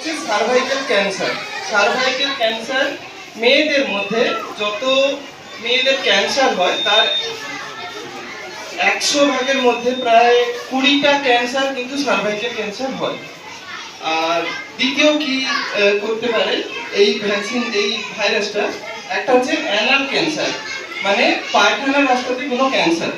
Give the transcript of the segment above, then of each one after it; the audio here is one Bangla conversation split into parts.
হচ্ছে সার্ভাইকাল ক্যান্সার। সার্ভাইকাল ক্যান্সার মেয়েদের মধ্যে যত মেয়েদের ক্যান্সার হয় তার 100 ভাগের মধ্যে প্রায় 20টা ক্যান্সার কিন্তু সার্ভাইকাল ক্যান্সার হয়। আর দ্বিতীয় কি করতে পারে এই ভ্যাকসিন, এই ভাইরাসটা, একটা হচ্ছে অ্যানাল ক্যান্সার, মানে পায়খানার রাস্তাতে কোনো ক্যান্সার।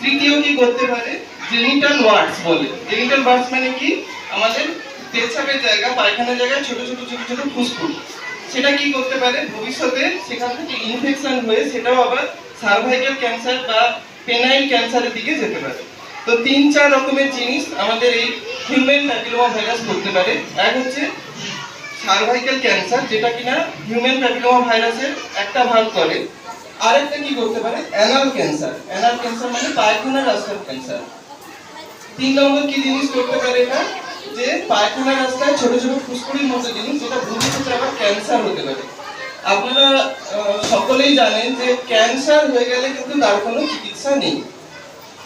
তৃতীয় কি করতে পারে, জেনিটাল ওয়ার্ডস বলে। জেনিটাল ওয়ার্ডস মানে কি, আমাদের পেচ্ছাপের জায়গা, পায়খানার জায়গায় ছোট ছোট ছোট ছোট ফুসফুস, সেটা কি করতে পারে ভবিষ্যতে সেখান থেকে ইনফেকশন হয়ে সেটাও আবার সার্ভাইকাল ক্যান্সার বা পেনাইল ক্যান্সারের দিকে যেতে পারে। তো 3-4 রকমের জিনিস আমাদের এই হিউম্যান প্যাপিলোমা ভাইরাস করতে পারে। এক হচ্ছে সার্ভাইকাল ক্যান্সার, যেটা কিনা হিউম্যান প্যাপিলোমা ভাইরাসের একটা ভাগ করে। আরেকটা কি করতে পারে, অ্যানাল ক্যান্সার। অ্যানাল ক্যান্সার মানে পায়খানার রাস্তার ক্যান্সার। 3 নম্বর কি জিনিস করতে পারে এটা, যে পায়খানার রাস্তায় ছোট ছোট ফুসফুসের মতো জিনিস, যেটা ভবিষ্যতে আবার ক্যান্সার হতে পারে। আপনারা সকলেই জানেন যে ক্যান্সার হয়ে গেলে কিন্তু তার কোনো চিকিৎসা নেই।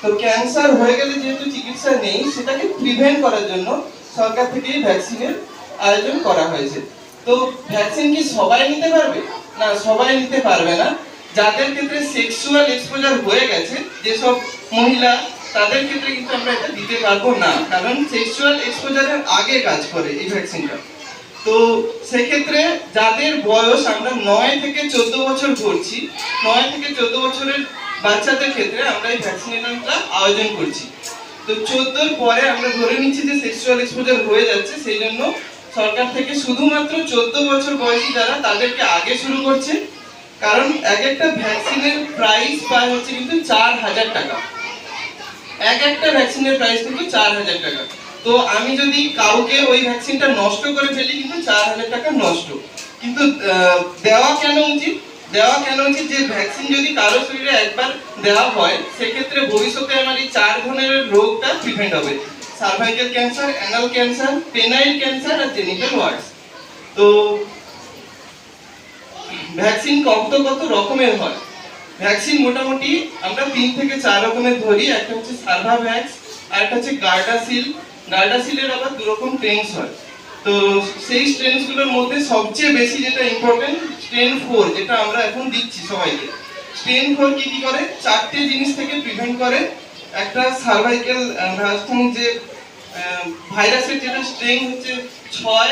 তো ক্যান্সার হয়ে গেলে যেহেতু চিকিৎসা নেই, সেটাকে প্রিভেন্ট করার জন্য সরকার থেকেই ভ্যাকসিনের আয়োজন করা হয়েছে। তো ভ্যাকসিন কি সবাই নিতে পারবে? না, সবাই নিতে পারবে না। যাদের ক্ষেত্রে সেক্সুয়াল এক্সপোজার হয়ে গেছে, যেসব মহিলা, তাদের ক্ষেত্রে কিন্তু আমরা এটা দিতে পারবো না, কারণ সেক্সুয়াল এক্সপোজারের আগে কাজ করে এই ভ্যাকসিনটা। তো সেক্ষেত্রে যাদের বয়স আমরা 9 থেকে 14 বছর করছি, 9 থেকে 14 বছরের বাচ্চাদের ক্ষেত্রে আমরা এই ভ্যাকসিনেশনটা আয়োজন করছি। তো 14 পরে আমরা ধরে নিচ্ছি যে সেক্সুয়াল এক্সপোজার হয়ে যাচ্ছে, সেই জন্য সরকার থেকে শুধুমাত্র 14 বছর বয়সী যারা, তাদেরকে আগে শুরু করছে। কারণ এক একটা ভ্যাকসিনের প্রাইস প্রায় হচ্ছে কিন্তু 4000 টাকা। এক একটা ভ্যাকসিনের প্রাইস কিন্তু 4000 টাকা। তো আমি যদি কাউকে ওই ভ্যাকসিনটা নষ্ট করে ফেলি, কিন্তু 4000 টাকা নষ্ট। কিন্তু দেওয়া কেন উচিত? দেওয়া কেন উচিত, যে ভ্যাকসিন যদি কারো শরীরে একবার দেওয়া হয়, সেক্ষেত্রে ভবিষ্যতে আমার এই 4 ধরনের রোগটা প্রিভেন্ট হবে: cervical cancer, anal cancer, penile cancer আর জেনিটাল ওয়ার্ডস। তো ভ্যাকসিন কত কত রকমের হয়? ভ্যাকসিন মোটামুটি আমরা 3 থেকে 4 রকমের ধরি। একটা হচ্ছে সার্ভাভ্যাক্স, আর একটা হচ্ছে গার্ডাসিল। গার্ডাসিলের আবার 2 রকম স্ট্রেনস হয়। তো সেই স্ট্রেনসগুলোর মধ্যে সবচেয়ে বেশি যেটা ইম্পর্টেন্ট, স্ট্রেন 4, যেটা আমরা এখন দিচ্ছি সবাইকে। স্ট্রেন 4 কি কি করে? 4টে জিনিস থেকে প্রিভেন্ট করে। একটা সার্ভাইকাল রাজধানী যে ভাইরাসের যেটা স্ট্রেন হচ্ছে 6,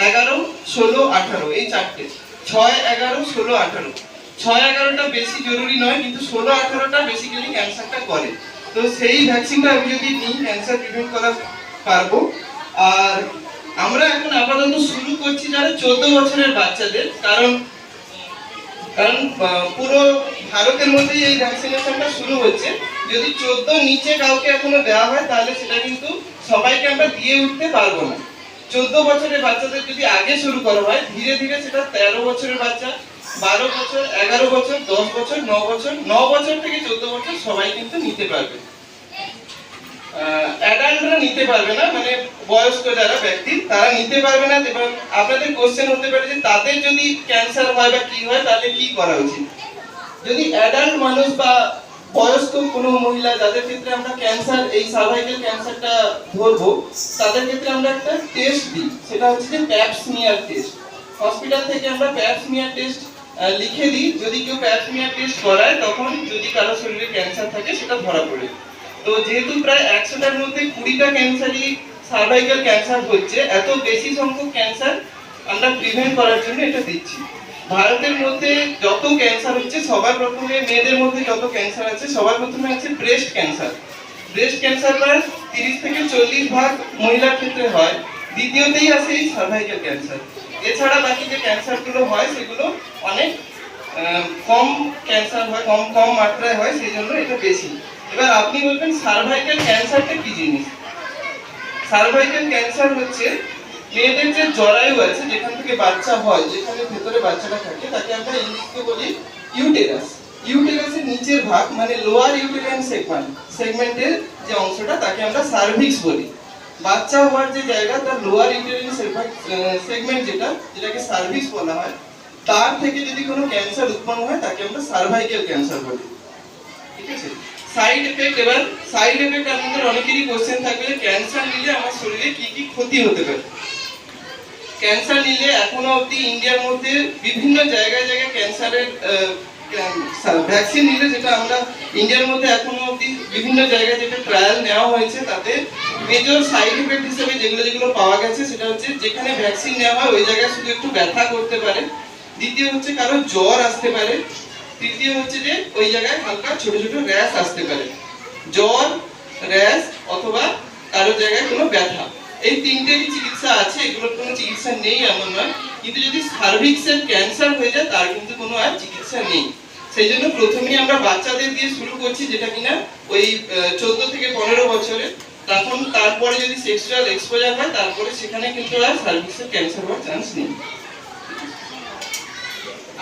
11, 16, 18, এই 4টে। 6, 11, 16, 18। 6, 11টা বেশি জরুরি নয়, কিন্তু 16, 18টা বেসিক্যালি ক্যান্সারটা করে। তো সেই ভ্যাকসিনটা আমি যদি নিই, ক্যান্সার প্রিভেন্ট করা পারবো। আর আমরা এখন আপাতত শুরু করছি যারা 14 বছরের বাচ্চাদের, কারণ পুরো ভারতের মধ্যেই এই ভ্যাকসিনেশনটা শুরু হচ্ছে। যদি 14 নিচে কাউকে এখনো দেওয়া হয়, তাহলে সেটা কিন্তু সবাইকে আমরা দিয়ে উঠতে পারবো না। 14 বছরের বাচ্চাদের যদি আগে শুরু করা হয়, ধীরে ধীরে সেটা 13 বছরের বাচ্চা, 12 বছর, 11 বছর, 10 বছর, 9 বছর, 9 বছর থেকে 14 বছর সবাই কিন্তু নিতে পারবে। অ্যাডাল্টরা নিতে পারবে না, মানে বয়স্ক যারা ব্যক্তি, তারা নিতে পারবে না। এবং আপনাদের কোশ্চেন হতে পারে যে তাদের যদি ক্যান্সার হয় বা কি হয়, তাহলে কি করা উচিত? যদি অ্যাডাল্ট মানুষ বা বয়স্ক কোনো মহিলা, যাদের ক্ষেত্রে আমরা ক্যান্সার, এই সার্ভাইকাল ক্যান্সারটা ধরবো, তাদের ক্ষেত্রে আমরা একটা টেস্ট দিই, সেটা হচ্ছে যে প্যাপ স্মিয়ার টেস্ট। হসপিটাল থেকে আমরা প্যাপ স্মিয়ার টেস্ট লিখে দিই। যদি কেউ প্যাপ স্মিয়ার টেস্ট করায়, তখন যদি কারো শরীরে ক্যান্সার থাকে, সেটা ধরা পড়ে। তো যেহেতু প্রায় 100টার মধ্যে 20টা ক্যান্সারই সার্ভাইকাল ক্যান্সার হচ্ছে, এত বেশি সংখ্যক ক্যান্সার আমরা প্রিভেন্ট করার জন্য এটা দিচ্ছি। ভারতের মধ্যে যত ক্যান্সার হচ্ছে, সবার প্রথমে মেয়েদের মধ্যে যত ক্যান্সার আছে, সবার প্রথমে আছে ব্রেস্ট ক্যান্সার। ব্রেস্ট ক্যান্সার প্রায় 30 থেকে 40 ভাগ মহিলার ক্ষেত্রে হয়। দ্বিতীয়তেই আছে এই সার্ভাইকাল ক্যান্সার। এছাড়া বাকি যে ক্যান্সারগুলো হয়, সেগুলো অনেক কম ক্যান্সার হয়, কম কম মাত্রায় হয়, সেই জন্য এটা বেশি। এবার আপনি বলবেন সার্ভাইকাল ক্যান্সারটা কি জিনিস? সার্ভাইকাল ক্যান্সার হচ্ছে মেয়েদের যে জরায়ু আছে, যেখান থেকে বাচ্চা হয়, যেখানে ভেতরে বাচ্চাটা থাকে, তাকে আমরা ইংরেজিতে বলি ইউটেরাস। ইউটেরাসের নিচের ভাগ, মানে লোয়ার ইউটেরিয়ান সেগমেন্টের যে অংশটা, তাকে আমরা সার্ভিক্স বলি। বাচ্চা হওয়ার যে জায়গা, তার লোয়ার ইউটেরিয়ান সেগমেন্ট যেটাকে সার্ভিক্স বলা হয়, তার থেকে যদি কোনো ক্যান্সার উৎপন্ন হয়, তাকে আমরা সার্ভাইকাল ক্যান্সার বলি। ঠিক আছে? Side effect. এবার সাইড এফেক্ট আপনাদের অনেকেরই কোশ্চেন থাকবে, ক্যান্সার নিলে আমার শরীরে কি কি ক্ষতি হতে পারে। ক্যান্সার নিলে এখনো অবধি ইন্ডিয়ার মধ্যে বিভিন্ন জায়গায় জায়গায় ক্যান্সারের ভ্যাকসিন নিলে, যেটা আমরা ইন্ডিয়ার মধ্যে এখনো অবধি বিভিন্ন জায়গায় যেটা ট্রায়াল নেওয়া হয়েছে, তাতে মেজর সাইড ইফেক্ট হিসেবে যেগুলো যেগুলো পাওয়া গেছে সেটা হচ্ছে যেখানে ভ্যাকসিন নেওয়া হয় ওই জায়গায় শুধু একটু ব্যথা করতে পারে, দ্বিতীয় হচ্ছে কারো জ্বর আসতে পারে, তৃতীয় হচ্ছে যে ওই জায়গায় হালকা ছোট ছোট র্যাশ আসতে পারে। জ্বর, র্যাশ অথবা কারো জায়গায় কোনো ব্যথা, এই তিনটেরই চিকিৎসা আছে, এগুলোর কোনো চিকিৎসা নেই এমন নয়। কিন্তু যদি সার্ভিক্সের ক্যান্সার হয়ে যায় তার কিন্তু কোনো আর চিকিৎসা নেই। সেই জন্য প্রথমেই আমরা বাচ্চাদের দিয়ে শুরু করছি, যেটা কিনা ওই 14 থেকে 15 বছরে, তখন তারপরে যদি সেক্সুয়াল এক্সপোজার হয় তারপরে সেখানে কিন্তু আর সার্ভিক্সের ক্যান্সার হওয়ার চান্স নেই।